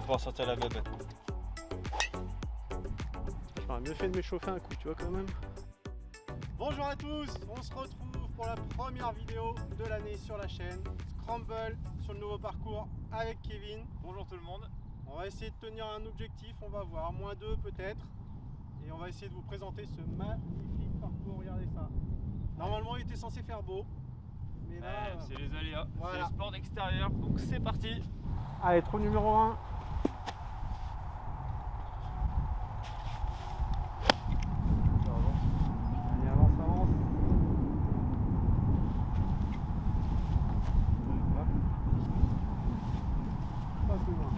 pour sortir la bébête. J'aurais mieux fait de m'échauffer un coup, tu vois quand même. Bonjour à tous, on se retrouve pour la première vidéo de l'année sur la chaîne. Scramble sur le nouveau parcours avec Kevin. Bonjour tout le monde. On va essayer de tenir un objectif, on va voir, -2 peut-être. Et on va essayer de vous présenter ce magnifique parcours, regardez ça. Normalement il était censé faire beau. Mais là, c'est les aléas, voilà. c'est le sport d'extérieur, donc c'est parti. Allez, trou numéro 1. Allez, avance, avance. Pas plus loin.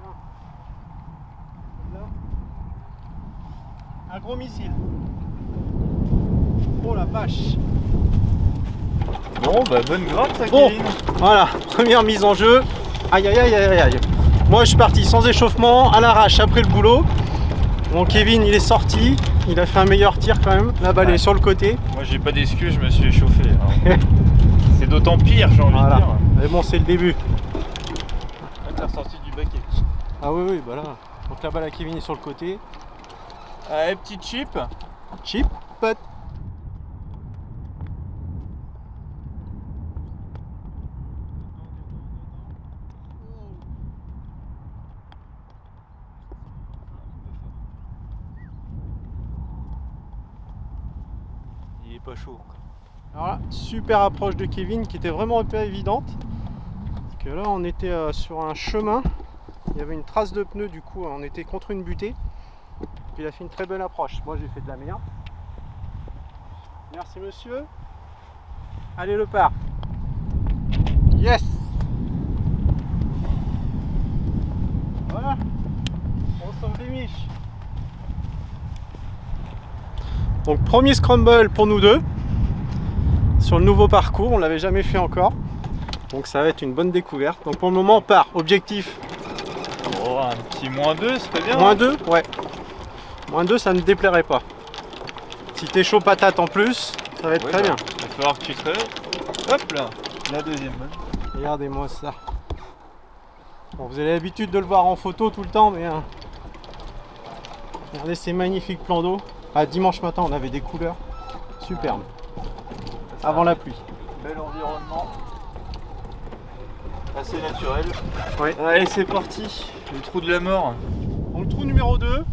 Tiens. Là. Un gros missile. Oh la vache. Bon, bah bonne grappe ça, Bon, Kevin. voilà, première mise en jeu. Aïe aïe aïe aïe aïe. Moi je suis parti sans échauffement, à l'arrache après le boulot. Bon, Kevin il est sorti, il a fait un meilleur tir quand même. La balle est sur le côté. Moi j'ai pas d'excuses, je me suis échauffé. C'est d'autant pire, j'ai envie de dire. Mais bon, c'est le début. T'es ressorti du baquet. Ah oui, oui, bah là. Donc la balle à Kevin est sur le côté. Allez, petit chip. Chip, putt. Il est pas chaud. Alors là, super approche de Kevin qui était vraiment un peu évidente. Parce que là, on était sur un chemin. Il y avait une trace de pneu, du coup, on était contre une butée. Puis il a fait une très belle approche. Moi, j'ai fait de la merde. Merci, monsieur. Allez, le par. Yes! Voilà. On sauve des miches. Donc, premier scramble pour nous deux. Sur le nouveau parcours, on l'avait jamais fait encore. Donc, ça va être une bonne découverte. Donc, pour le moment, on part. Objectif. Oh, un petit -2 serait bien. -2, ouais. -2, ça ne me déplairait pas. Si t'es chaud patate en plus, ça va être très bien. Il va falloir que tu te réveilles. Hop là, la deuxième balle. Regardez-moi ça. Bon, vous avez l'habitude de le voir en photo tout le temps, mais regardez ces magnifiques plans d'eau. Ah, dimanche matin, on avait des couleurs superbes. Avant la pluie. Bel environnement. Assez naturel. Ouais. Allez, c'est parti. Le trou de la mort. Donc, trou numéro 2.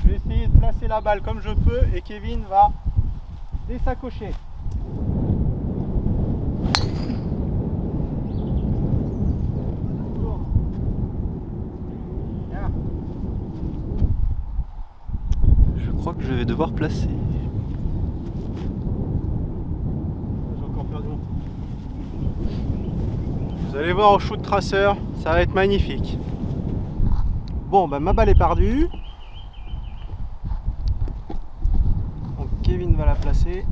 Je vais essayer de placer la balle comme je peux et Kevin va désacocher. Je crois que je vais devoir placer. J'ai encore perdu mon coup. Vous allez voir au shoot tracer, ça va être magnifique. Bon, bah ma balle est perdue. Donc Kevin va la placer.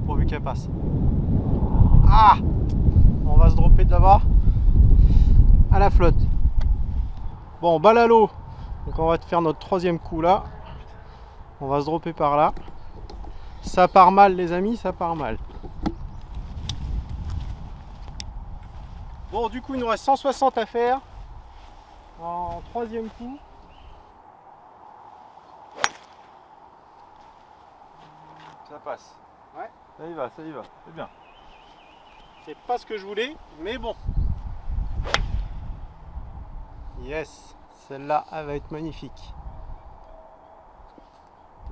Pourvu qu'elle passe. Ah! On va se dropper de là-bas à la flotte. Bon, balle à l'eau. Donc on va faire notre troisième coup là. On va se dropper par là. Ça part mal les amis, ça part mal. Bon, du coup il nous reste 160 à faire en troisième coup. Ça passe. Ouais. Ça y va, c'est bien. C'est pas ce que je voulais, mais bon. Yes, celle-là, elle va être magnifique.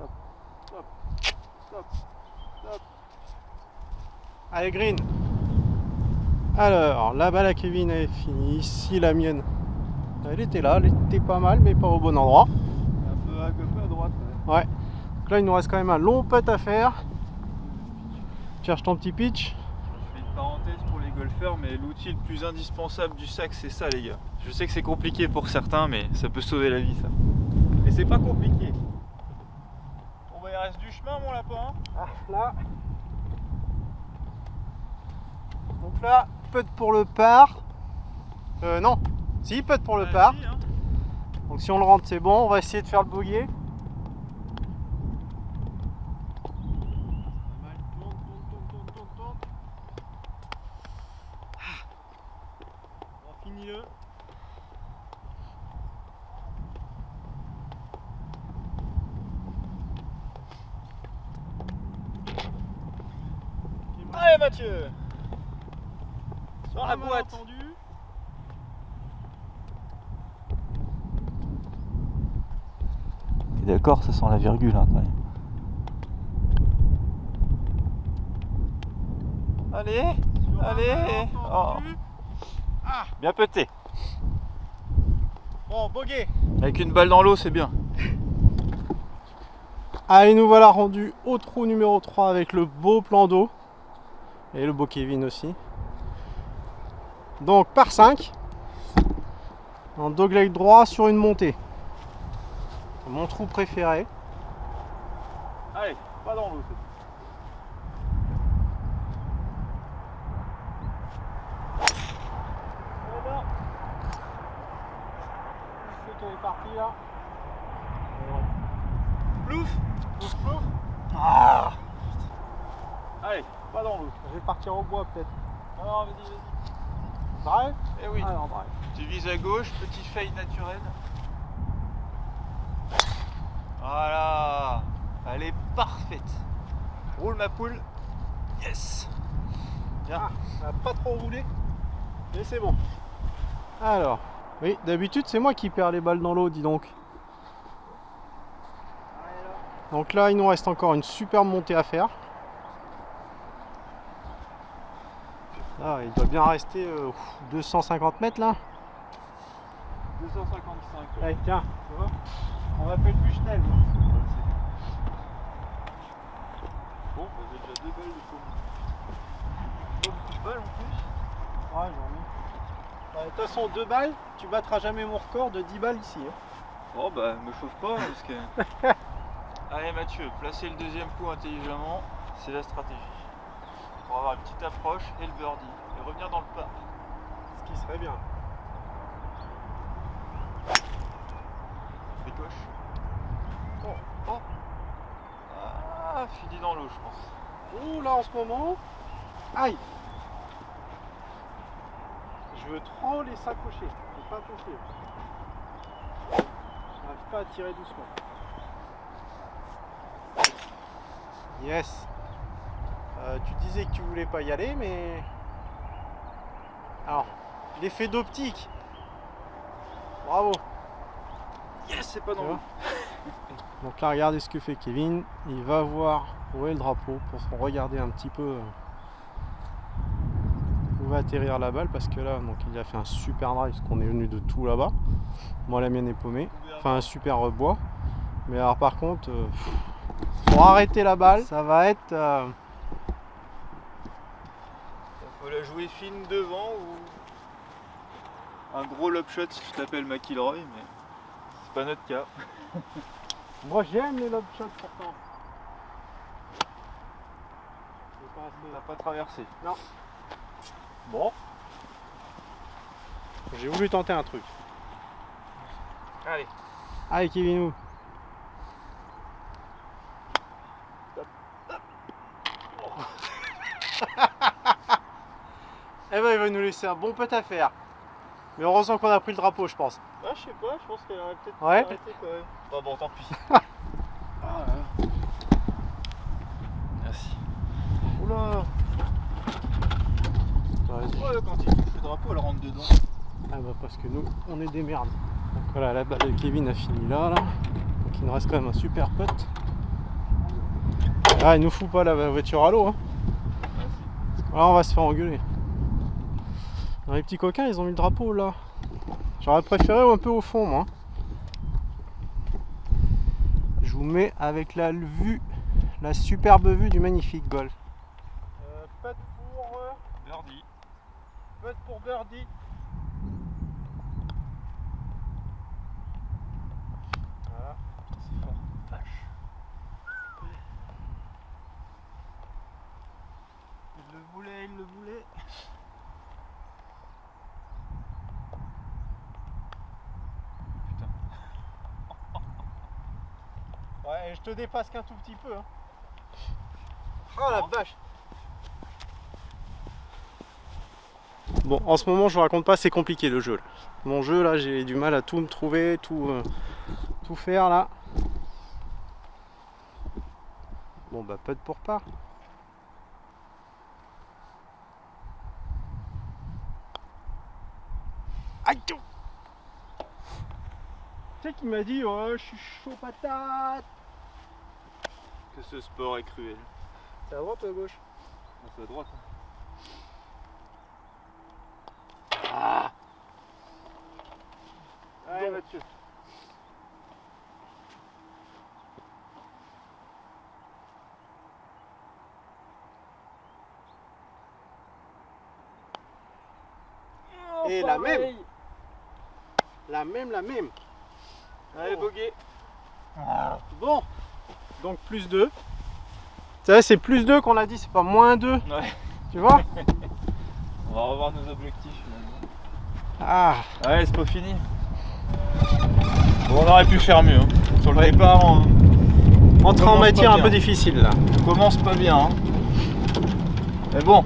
Hop, hop, hop, hop. Allez, green. Alors, la balle à Kevin est finie. Ici, la mienne. Elle était là, elle était pas mal, mais pas au bon endroit. Un peu à droite. Ouais. Donc là, il nous reste quand même un long putt à faire. Cherche ton petit pitch. Je fais une parenthèse pour les golfeurs, mais l'outil le plus indispensable du sac, c'est ça, les gars. Je sais que c'est compliqué pour certains, mais ça peut sauver la vie, ça. Et c'est pas compliqué. Bon, bah, il reste du chemin, mon lapin. Ah, là. Donc là, putt pour le par. Non. Si, putt pour le par. Si, hein. Donc si on le rentre, c'est bon. On va essayer de faire le bogey. Mathieu. Dans la boîte. T'es d'accord, ça sent la virgule hein, quand même. Allez, allez. Oh. Ah. Bien pété. Bon, bogey. Avec une balle dans l'eau, c'est bien. Allez, nous voilà rendus au trou numéro 3 avec le beau plan d'eau. Et le beau Kevin aussi. Donc par 5. En dogleg droit sur une montée. Mon trou préféré. Allez, pas dans l'eau. Voilà. Le photo est parti là. Plouf. Plouf, plouf. Ah. Allez, pas dans l'eau. Je vais partir au bois peut-être. Alors vas-y, vas-y. Drive. Eh oui. Alors drive. Tu vises à gauche, petit fail naturel. Voilà. Elle est parfaite. Roule ma poule. Yes. Bien. Ah, ça va pas trop rouler. Mais c'est bon. Alors, oui, d'habitude c'est moi qui perds les balles dans l'eau, dis donc. Donc là, il nous reste encore une superbe montée à faire. Là, il doit bien rester 250 mètres là. 255. Allez, tiens, tu vois, on m'appelle Buchnel. Bon, bah, j'ai déjà 2 balles de commun. Pas beaucoup de balles en plus. Ouais, j'en ai. De toute façon, 2 balles, tu battras jamais mon record de 10 balles ici. Hein. Oh bah, me chauffe pas parce que. Allez Mathieu, placer le deuxième coup intelligemment, c'est la stratégie. Pour avoir une petite approche et le birdie. Et revenir dans le pas. Ce qui serait bien. Ricoche. Oh, oh. Ah, fini dans l'eau, je pense. Ouh, là en ce moment. Aïe! Je veux trop les sacocher. Je veux pas toucher. J'arrive pas à tirer doucement. Yes! Tu disais que tu voulais pas y aller, mais. Alors, l'effet d'optique. Bravo! Yes, c'est pas dans l'eau. Donc là, regardez ce que fait Kevin. Il va voir où est le drapeau pour regarder un petit peu où va atterrir la balle. Parce que là, donc, il a fait un super drive, parce qu'on est venu de tout là-bas. Moi, la mienne est paumée. Enfin, un super bois. Mais alors, par contre, pour arrêter la balle, ça va être. Faut la jouer fine devant ou un gros lob shot si tu t'appelles McIlroy, mais c'est pas notre cas. Moi, j'aime les lob shots pourtant. T'as pas traversé. Non. Bon. J'ai voulu tenter un truc. Allez. Allez, Kevinou. Eh ben, il va nous laisser un bon putt à faire. Mais heureusement qu'on a pris le drapeau, je pense. Ah, je sais pas, je pense qu'elle aurait peut-être Ouais. arrêté quand même. Ah bon, tant pis. Ah, là. Merci. Oula. Ouais, quand il touche le drapeau, elle rentre dedans. Ah bah parce que nous, on est des merdes. Donc voilà, la balle de Kevin a fini là. Donc il nous reste quand même un super putt. Ah, il nous fout pas la voiture à l'eau. Hein. Là, on va se faire engueuler. Alors, les petits coquins, ils ont mis le drapeau là. J'aurais préféré un peu au fond, moi. Je vous mets avec la vue, la superbe vue du magnifique golf. Putt pour birdie. putt pour birdie. Voilà. C'est fort. Vache. Il le voulait, il le voulait. Putain. Ouais, je te dépasse qu'un tout petit peu. Hein. Oh la vache! Bon, en ce moment, je vous raconte pas, c'est compliqué le jeu. Là. Mon jeu, là, j'ai du mal à tout me trouver, tout faire là. Bon, bah, putt pour part. Aïe. Tu sais qu'il m'a dit oh, je suis chaud patate. Que ce sport est cruel. C'est à droite ou à gauche? C'est à droite. Ah. Allez Mathieu. Et la même. La même. Allez bogey. Bon. Donc plus 2. Tu sais, c'est plus 2 qu'on a dit, c'est pas moins 2. Ouais. Tu vois? On va revoir nos objectifs finalement. Ah. Ouais, c'est pas fini. Bon, on aurait pu faire mieux. Hein. Sur le départ, on Entrée en commence matière pas un peu bien. difficile là. On commence pas bien. Hein. Mais bon,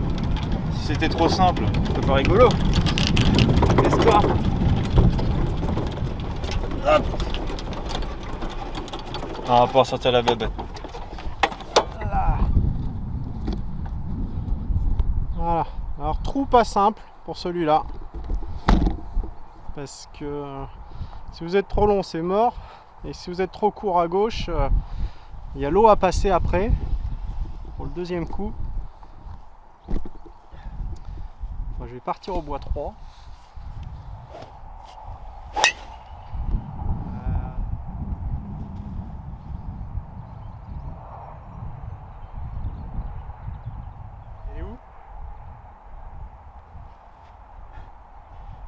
si c'était trop simple, c'est pas rigolo. N'est-ce pas? Hop. On va pouvoir sortir la babette. Là. Voilà. Alors trou pas simple pour celui-là. Parce que si vous êtes trop long, c'est mort. Et si vous êtes trop court à gauche, il y a l'eau à passer après. Pour le deuxième coup. Moi, je vais partir au bois 3. Et où?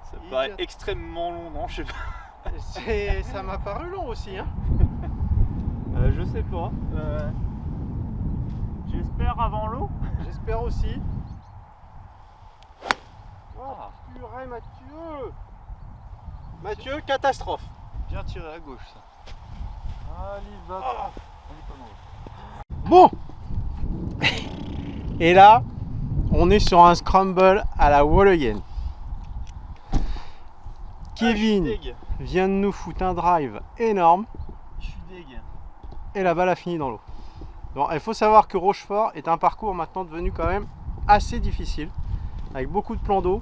Ça paraît extrêmement long, non? Je sais pas. Ça m'a paru long aussi. Hein. Je sais pas. J'espère avant l'eau. J'espère aussi. Oh, Ah. purée, Mathieu! Mathieu, catastrophe! Bien tiré à gauche ça. Allez, va. Ah. On est pas loin. Bon! Et là, on est sur un scramble à la Woloyenne. Kevin vient de nous foutre un drive énorme Je suis deg. et la balle a fini dans l'eau. Bon, il faut savoir que Rochefort est un parcours maintenant devenu quand même assez difficile, avec beaucoup de plans d'eau.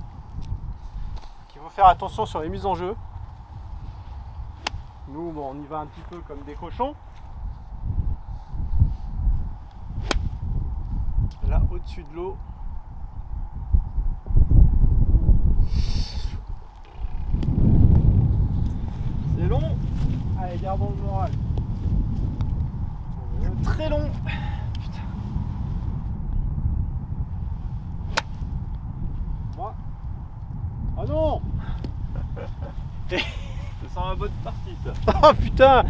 Il faut faire attention sur les mises en jeu. Nous, bon, on y va un petit peu comme des cochons. Là, au-dessus de l'eau. C'est long. Allez, gardons le moral. Très long. Moi. Ah non. Ça sent la bonne partie ça. Oh putain,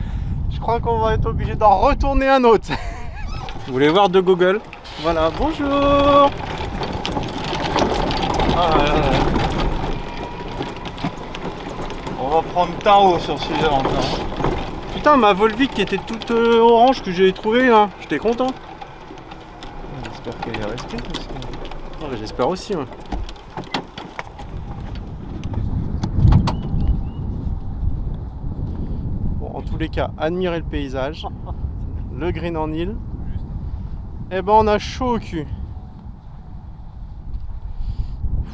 je crois qu'on va être obligé d'en retourner un autre. Vous voulez voir de Google? Voilà, bonjour. Ah, là, là. On va prendre tarot sur celui-là encore. Putain, ma Volvic qui était toute orange que j'ai trouvée là, j'étais content. J'espère qu'elle est restée parce que... Oh, j'espère aussi. Ouais. Bon, en tous les cas, admirez le paysage. Le green en île. Et ben on a chaud au cul.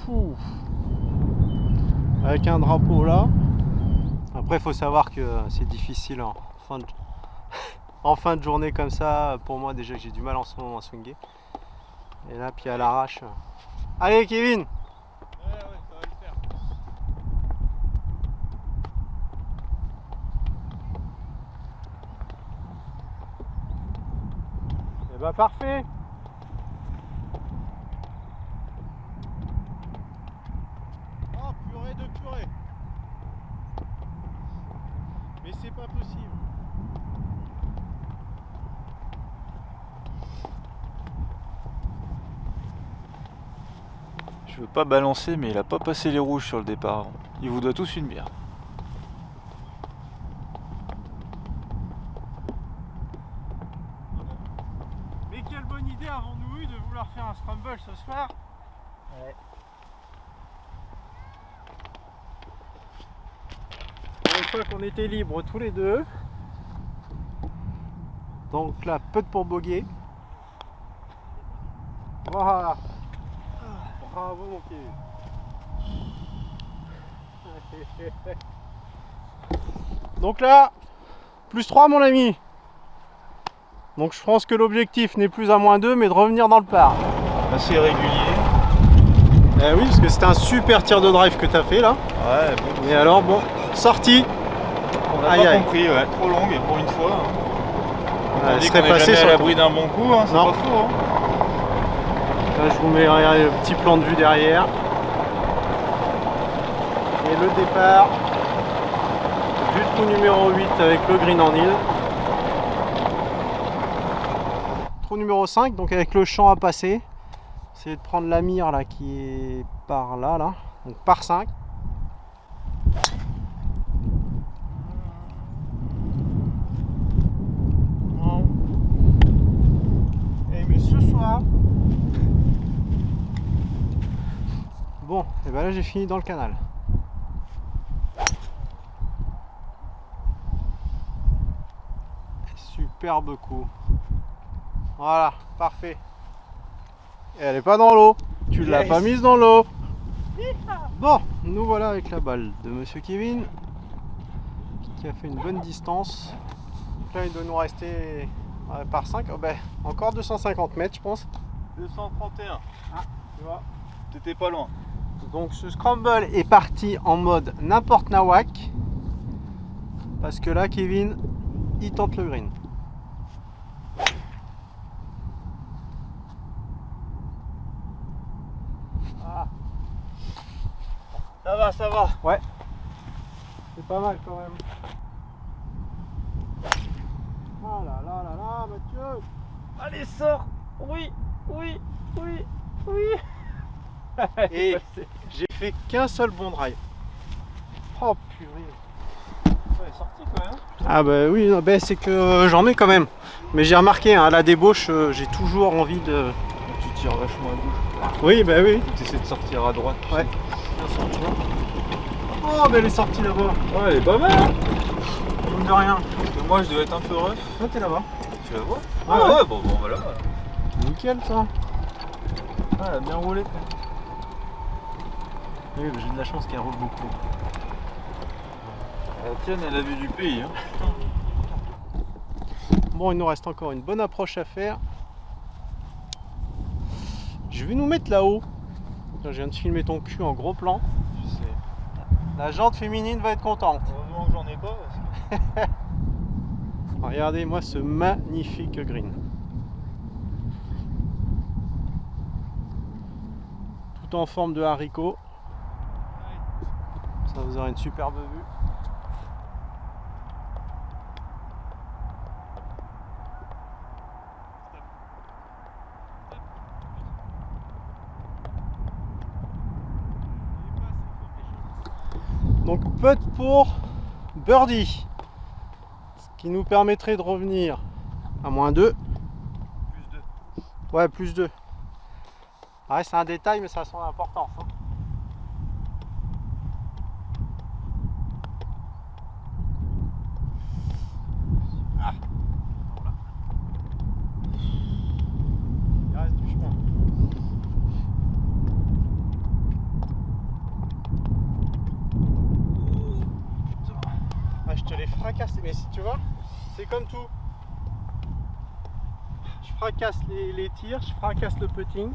Fou. Avec un drapeau là. Après, il faut savoir que c'est difficile en fin de journée comme ça. Pour moi, déjà, j'ai du mal en ce moment à swinguer. Et là, puis à l'arrache. Allez, Kevin! Ouais, ça va le faire. Et bah, parfait! Oh, purée de purée! Mais c'est pas possible! Je veux pas balancer, mais il a pas passé les rouges sur le départ. Il vous doit tous une bière. Mais quelle bonne idée avons-nous eu de vouloir faire un scramble ce soir? Ouais. Une fois qu'on était libres tous les deux. Donc là, peu de pour boguer. Voilà. Bravo mon Kevin. Ouais. Donc là, plus 3 mon ami. Donc je pense que l'objectif n'est plus à -2 mais de revenir dans le par. Assez régulier. Eh oui, parce que c'était un super tir de drive que tu as fait là. Ouais, bon. Et alors bon, sortie. On a Aïe, pas aïe. compris, ouais. Trop longue pour une fois. Hein. Ouais, On dit serait qu'on est passé jamais sur à le l'abri d'un bon coup, hein. C'est Non. pas faux. Hein. Là, je vous mets un petit plan de vue derrière. Et le départ du trou numéro 8 avec le green en île. Trou numéro 5, donc avec le champ à passer. Essayez de prendre la mire là qui est par là, donc par 5. Et mais ce soir. Bon, et ben là j'ai fini dans le canal. Superbe coup. Voilà, parfait. Et elle est pas dans l'eau. Tu l'as pas mise dans l'eau. Bon, nous voilà avec la balle de Monsieur Kevin qui a fait une bonne distance. Donc là il doit nous rester par 5. Oh ben, encore 250 mètres je pense. 231. Ah, tu vois. T'étais pas loin. Donc ce scramble est parti en mode n'importe nawak. Parce que là Kevin il tente le green. Ah. Ça va, ça va. Ouais. C'est pas mal quand même. Ah là là là là, Mathieu. Allez, sors. Oui, oui, oui, oui. Et j'ai fait qu'un seul bon drive. Oh purée. Ouais, est sorti quand même. Ah bah oui, non, bah, c'est que j'en mets quand même. Mais j'ai remarqué, hein, à la débauche, j'ai toujours envie de... Tu tires vachement à gauche. Oui, bah oui. Tu essaies de sortir à droite. Ouais. Oh, bah elle est sortie là-bas. Ouais, elle est pas mal. Hein. Mine de rien. Parce que moi, je devais être un peu rough. Toi, t'es là-bas. Tu la vois? Ah Ah ouais. ouais, bon, voilà. Nickel ça. Ah, elle a bien roulé quand même. Oui, bah, j'ai de la chance qu'elle roule beaucoup. La tienne, elle a vu du pays. Hein. Bon, il nous reste encore une bonne approche à faire. Je vais nous mettre là-haut. Là, je viens de filmer ton cul en gros plan. Je sais. La jante féminine va être contente. Heureusement que j'en ai pas. Parce que... Regardez-moi ce magnifique green. Tout en forme de haricot. Ça vous aura une superbe vue. Donc putt pour birdie, ce qui nous permettrait de revenir à -2. Plus 2. Ouais, plus 2. Ouais, c'est un détail mais ça a son importance. Hein. Ah. Voilà. Il reste du chemin. Ah, je te les fracasse, mais si tu vois, c'est comme tout. Je fracasse les tirs, je fracasse le putting.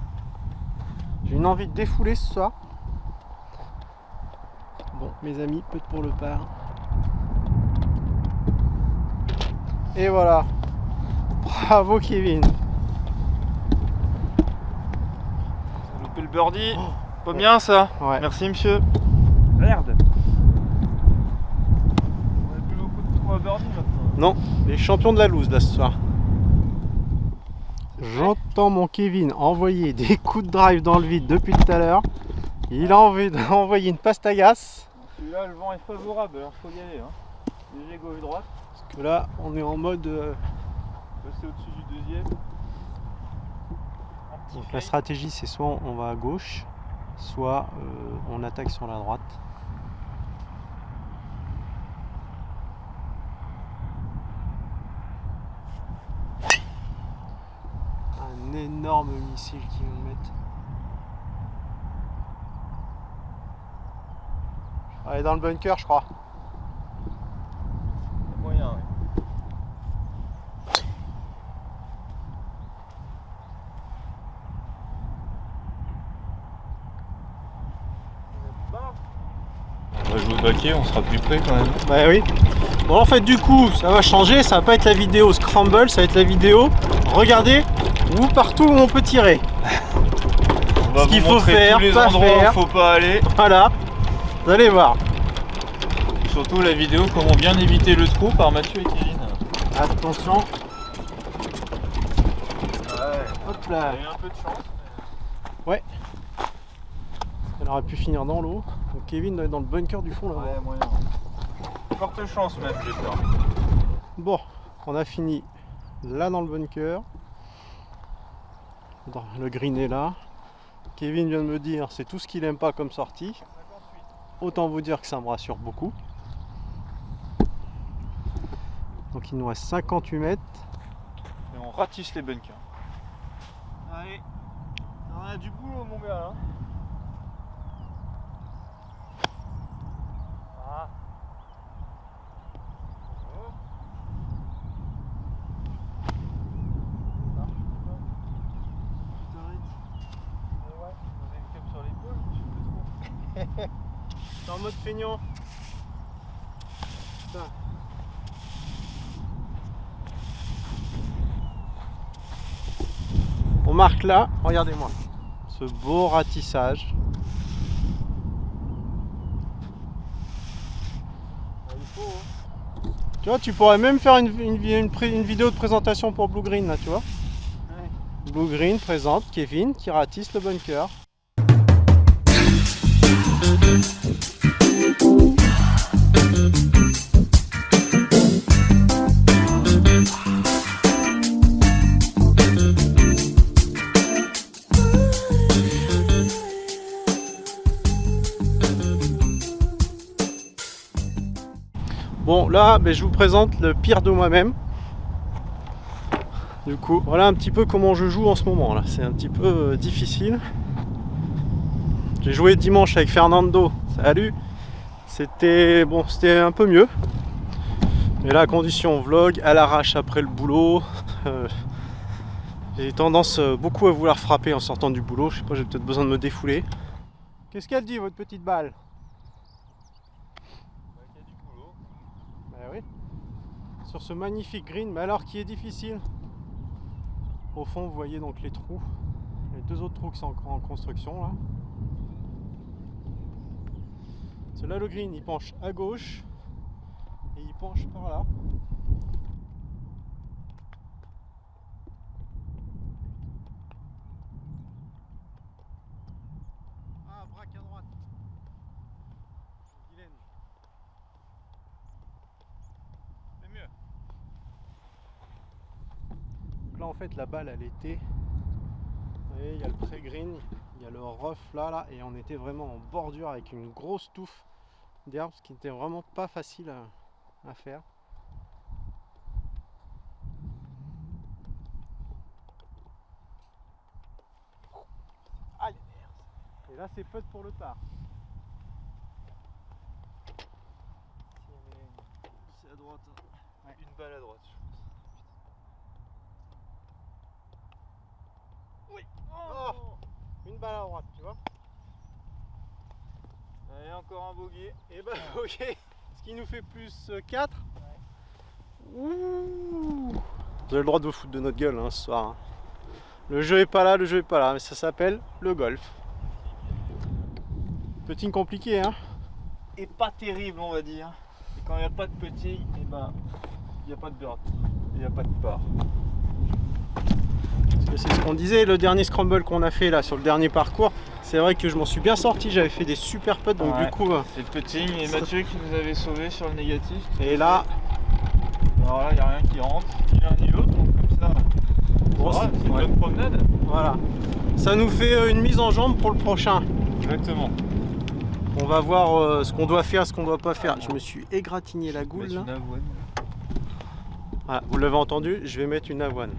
J'ai une envie de défouler ce soir. Bon, mes amis, putt pour le par. Et voilà. Bravo Kevin. T'as loupé le birdie. Pas bien ça. Ouais. Merci monsieur. Merde. On a plus beaucoup de trous à birdie maintenant. Non, les champions de la loose là ce soir. J'entends mon Kevin envoyer des coups de drive dans le vide depuis tout à l'heure. Il a envie d'envoyer une pastagasse. Celui-là, le vent est favorable, alors faut y aller. Hein. Léger gauche-droite. Parce que là, on est en mode... Passer au-dessus du deuxième. Donc la stratégie, c'est soit on va à gauche, soit on attaque sur la droite. Un énorme missile qui vient de mettre. Elle est dans le bunker, je crois. Moyen, oui. On va jouer au baquet, on sera plus près quand même. Bah oui. Bon, en fait, du coup, ça va changer. Ça va pas être la vidéo scramble, ça va être la vidéo. Regardez où partout où on peut tirer. On va Ce qu'il vous faut montrer faire, tous les pas endroits faire. où faut pas aller. Voilà. Vous allez voir. Surtout la vidéo comment bien éviter le trou par Mathieu et Kevin. Attention. Ouais. Hop là. Il y a eu un peu de chance. Ouais. Elle aurait pu finir dans l'eau. Donc Kevin doit être dans le bunker du fond là. Ouais, moyen. Forte chance même, j'ai peur. Bon, on a fini là dans le bunker. Le green est là. Kevin vient de me dire c'est tout ce qu'il aime pas comme sortie. 58. Autant vous dire que ça me rassure beaucoup. Donc il nous reste 58 mètres. Et on ratisse les bunkers. Allez, on a du boulot mon gars là. Ah. T'es en mode feignant. Putain. On marque là, regardez-moi, ce beau ratissage. Il faut, hein. Tu vois, tu pourrais même faire une vidéo de présentation pour Blue Green là, tu vois. Ouais. Blue Green présente Kevin qui ratisse le bunker. Bon là, je vous présente le pire de moi-même. Du coup, voilà un petit peu comment je joue en ce moment là. C'est un petit peu difficile. J'ai joué dimanche avec Fernando. Salut. C'était bon, c'était un peu mieux. Mais là, condition vlog, à l'arrache après le boulot. J'ai tendance beaucoup à vouloir frapper en sortant du boulot. Je sais pas, j'ai peut-être besoin de me défouler. Qu'est-ce qu'elle dit votre petite balle? Il y a du boulot. Bah oui. Sur ce magnifique green, mais alors qui est difficile. Au fond, vous voyez donc les trous. Les deux autres trous qui sont en construction là. Là, le green il penche à gauche et il penche par là. Ah, braque à droite. Guylaine. C'est mieux. Donc là en fait la balle elle était, vous voyez, il y a le pré-green, il y a le rough là et on était vraiment en bordure avec une grosse touffe d'herbe, ce qui n'était vraiment pas facile à faire. Aïe. Et là c'est putt pour le tard. C'est à droite. Ouais. Une balle à droite, je pense. Oui. Oh, une balle à droite, tu vois. Allez, encore un bogey. Et bah ok, ce qui nous fait plus 4. Ouais. Ouh. Vous avez le droit de vous foutre de notre gueule hein, ce soir. Hein. Le jeu est pas là, mais ça s'appelle le golf. Petit compliqué hein. Et pas terrible on va dire. Et quand il n'y a pas de petit, et ben il n'y a pas de bird. Il n'y a pas de part. Parce que c'est ce qu'on disait, le dernier scramble qu'on a fait là sur le dernier parcours, c'est vrai que je m'en suis bien sorti, j'avais fait des super putts donc ouais. du coup. C'est le putting et Mathieu qui nous avait sauvé sur le négatif. Et là. Alors là il n'y a rien qui rentre, ni l'un ni l'autre, donc comme ça. Bon, c'est une ouais. bonne promenade. Voilà. Ça nous fait une mise en jambe pour le prochain. Exactement. On va voir ce qu'on doit faire, ce qu'on doit pas faire. Je me suis égratigné la goule là. Une avoine. Voilà, vous l'avez entendu, je vais mettre une avoine.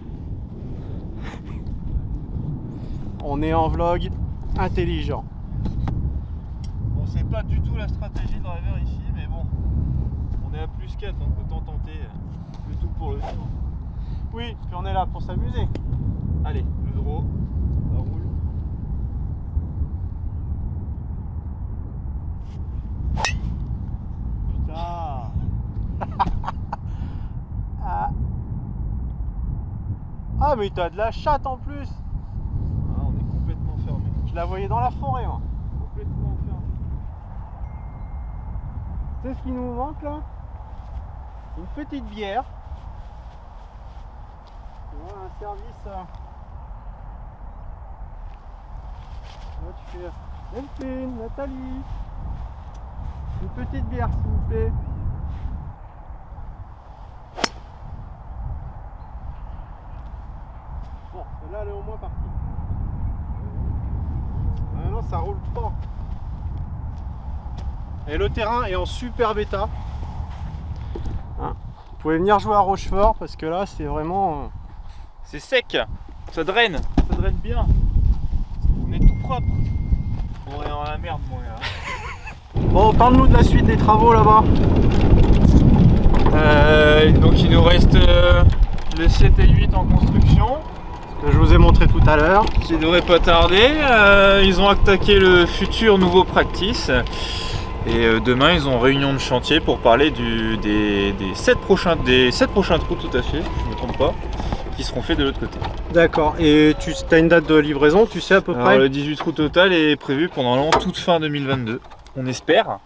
On est en vlog intelligent. Bon, c'est pas du tout la stratégie de driver ici, mais bon, on est à plus 4, donc autant tenter le tout pour le tout. Oui, puis on est là pour s'amuser. Allez, le draw, ça roule. Putain. Ah mais t'as de la chatte en plus. Ah, on est complètement fermé. Je la voyais dans la forêt moi. Complètement fermé. Tu sais ce qui nous manque là? Une petite bière. Voilà un service. Là tu fais Delphine, Nathalie. Une petite bière s'il vous plaît. Bon, celle-là elle est au moins partie. Ah non, ça roule pas. Et le terrain est en super bêta. Hein, vous pouvez venir jouer à Rochefort parce que là c'est vraiment... C'est sec, ça draine bien. On est tout propre. On est dans la merde, mon gars. Bon, parle-nous de la suite des travaux là-bas. Donc il nous reste le 7 et 8 en construction. Que je vous ai montré tout à l'heure. Qui devrait pas tarder. Ils ont attaqué le futur nouveau practice. Et demain ils ont réunion de chantier pour parler des 7 prochains trous, tout à fait, je ne me trompe pas, qui seront faits de l'autre côté. D'accord, et tu as une date de livraison, tu sais à peu près? Le 18 trous total est prévu pendant toute fin 2022, on espère.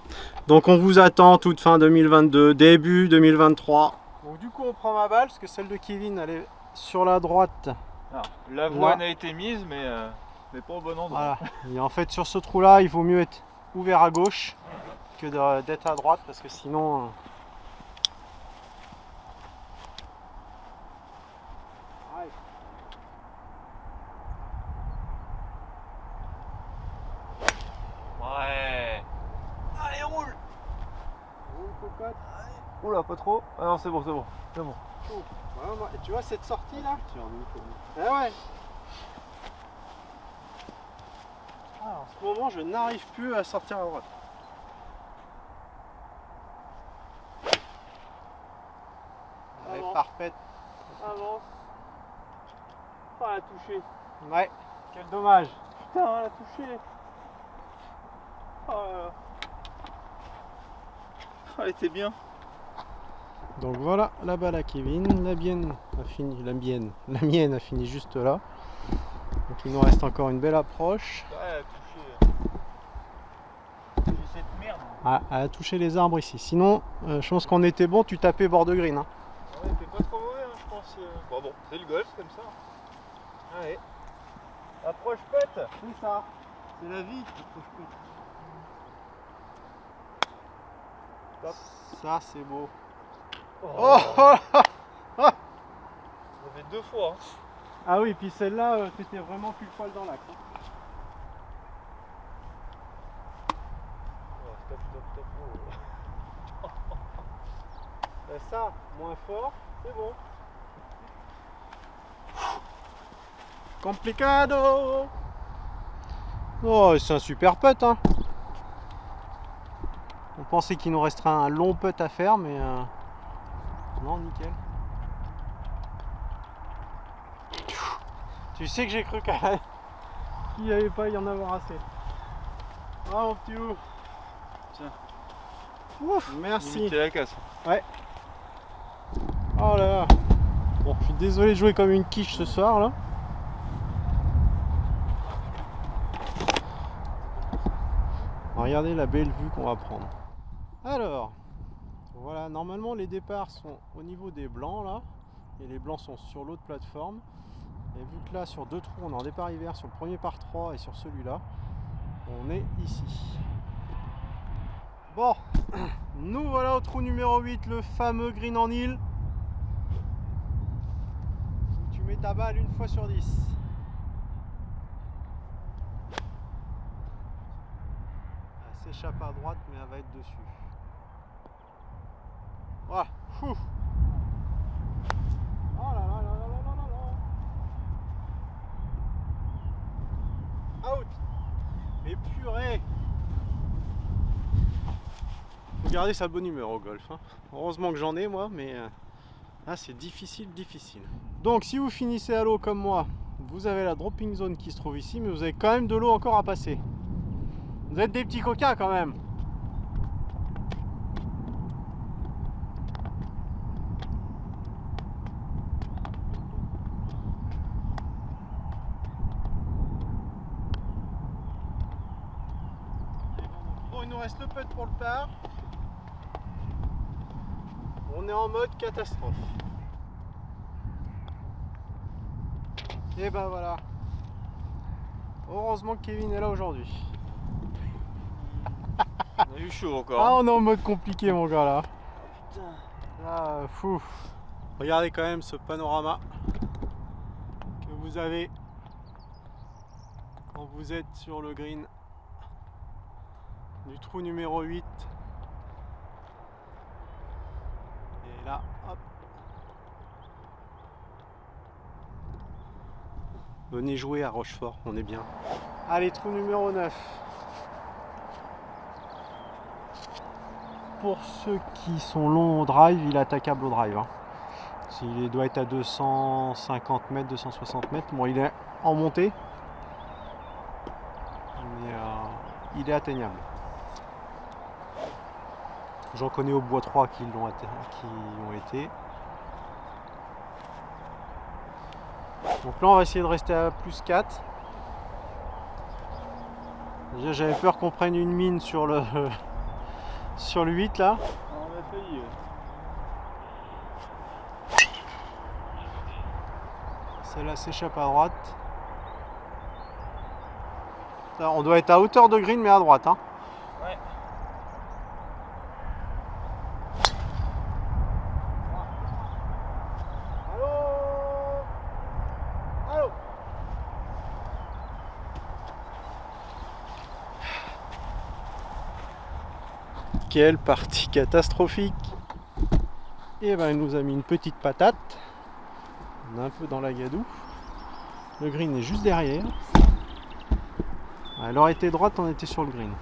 Donc on vous attend toute fin 2022, début 2023. Donc du coup on prend ma balle, parce que celle de Kevin elle est sur la droite. Alors, l'avoine a été mise, mais pas au bon endroit. Voilà. Et en fait sur ce trou là, il vaut mieux être ouvert à gauche que d'être à droite, parce que sinon... Ouais. Allez, roule. Roule, cocotte. Oula, pas trop. Ah non, c'est bon, c'est bon. C'est bon. Voilà, et tu vois cette sortie là? Ah ouais. Ah, en ce moment, je n'arrive plus à sortir à droite. Elle est parfaite. Avance. Oh, elle a touché. Ouais, quel dommage. Putain, elle a touché. Oh là là. Oh, elle était bien. Donc voilà la balle à Kevin, la mienne a fini juste là. Donc il nous reste encore une belle approche. Ouais, elle a touché. J'ai cette merde. Ah, elle a touché les arbres ici. Sinon, je pense qu'on était bon, tu tapais bord de green. Hein. Ouais, t'es pas trop mauvais, hein, je pense. Bon, c'est le golf comme ça. Allez. Approche pète. C'est ça. C'est la vie. Approche pète. Ça c'est beau. Oh, Oh. ça fait 2 fois. Hein. Ah oui, puis celle-là, t'étais vraiment pile poil dans l'axe. Hein. Oh, stop. Oh. Ça, moins fort, c'est bon. Complicado. Oh, c'est un super putt, hein. On pensait qu'il nous resterait un long putt à faire, mais non, nickel. Tu sais que j'ai cru qu'il n'y avait pas y en avoir assez. Ah mon petit loup. Tiens. Ouf, merci. Limiter la casse. Ouais. Oh là là. Bon, je suis désolé de jouer comme une quiche ce soir là. Regardez la belle vue qu'on va prendre. Alors, voilà, normalement les départs sont au niveau des blancs là. Et les blancs sont sur l'autre plateforme. Et vu que là sur 2 trous on est en départ hiver sur le premier par 3 et sur celui-là, on est ici. Bon, nous voilà au trou numéro 8, le fameux green en île. Tu mets ta balle une fois sur 10. Elle s'échappe à droite mais elle va être dessus. Voilà. Ouh. Oh là là là là là là là. Out. Mais purée. garder sa bonne humeur au golf. Hein. Heureusement que j'en ai moi, mais là c'est difficile. Donc si vous finissez à l'eau comme moi, vous avez la dropping zone qui se trouve ici, mais vous avez quand même de l'eau encore à passer. Vous êtes des petits coquins quand même. Bon, il nous reste le putt pour le par. On est en mode catastrophe. Et ben voilà. Heureusement que Kevin est là aujourd'hui. On a eu chaud encore. Ah, on est en mode compliqué mon gars là. Putain. Ah, fou. Regardez quand même ce panorama que vous avez quand vous êtes sur le green du trou numéro 8. Et là, hop. Venez jouer à Rochefort, on est bien. Allez, trou numéro 9. Pour ceux qui sont longs au drive, il est attaquable au drive. Hein. Il doit être à 250 mètres, 260 mètres. Bon, il est en montée, mais il est atteignable. J'en connais au bois 3 qui ont été. Donc là, on va essayer de rester à plus 4. Déjà, j'avais peur qu'on prenne une mine sur le 8 là. On a failli. Celle-là s'échappe à droite. Là, on doit être à hauteur de green mais à droite. Hein. Ouais. Allô. Quelle partie catastrophique. Et ben il nous a mis une petite patate. On est un peu dans la gadoue. Le green est juste derrière. Elle aurait été droite, on était sur le green.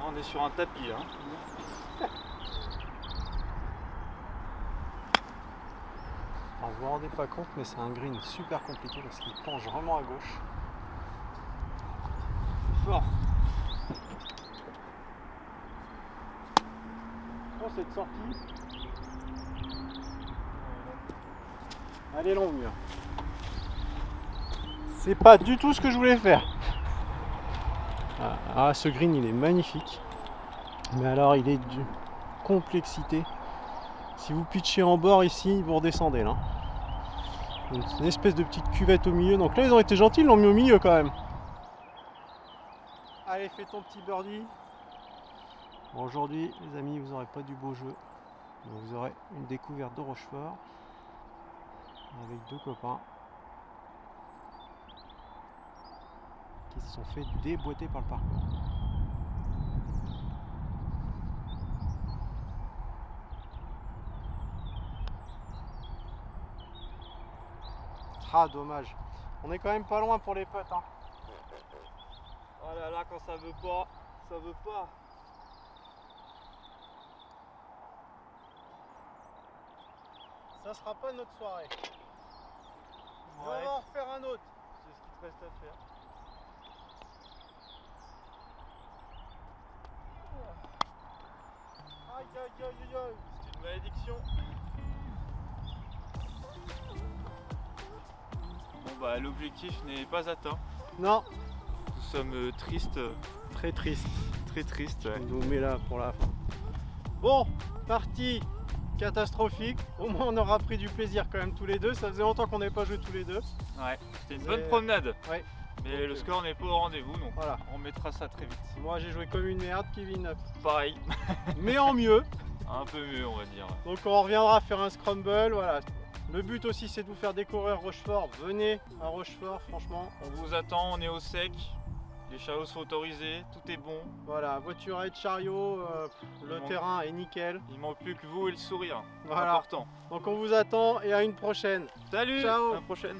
On est sur un tapis là. Alors, vous vous rendez pas compte, mais c'est un green super compliqué parce qu'il penche vraiment à gauche. Fort. Oh, cette sortie. Elle est longue. C'est pas du tout ce que je voulais faire. Ah, ce green il est magnifique. Mais alors il est d'une complexité. Si vous pitchez en bord ici, vous redescendez là. Une espèce de petite cuvette au milieu. Donc là ils ont été gentils, ils l'ont mis au milieu quand même. Allez, fais ton petit birdie. Bon, aujourd'hui les amis, vous n'aurez pas du beau jeu. Donc, vous aurez une découverte de Rochefort avec deux copains qui se sont fait déboîter par le parcours. Ah, dommage. On est quand même pas loin pour les putts. Hein. Oh là là, quand ça veut pas, ça veut pas. Ça sera pas notre soirée. On Ouais. va en refaire un autre. C'est ce qu'il te reste à faire. Aïe aïe aïe aïe aïe. C'est une malédiction. Bon bah l'objectif n'est pas atteint. Non, Nous sommes tristes, très triste. très tristes. On nous met là pour la fin. Bon, partie catastrophique. Au moins on aura pris du plaisir quand même tous les deux. Ça faisait longtemps qu'on n'avait pas joué tous les deux. Ouais, c'était une C'est- bonne promenade. Ouais. Mais le score n'est pas au rendez-vous, donc Voilà. on mettra ça très vite. Moi j'ai joué comme une merde, Kevin. Pareil, Mais en mieux. un peu mieux on va dire. Donc on reviendra faire un scramble. Voilà. Le but aussi c'est de vous faire découvrir Rochefort. Venez à Rochefort, franchement. On vous attend, on est au sec. Les chaos sont autorisés, tout est bon. Voilà, voiturette, chariot, le Bon. terrain est nickel. Il manque plus que vous et le sourire. Voilà. Important. Donc on vous attend et à une prochaine. Salut, Ciao. à la prochaine.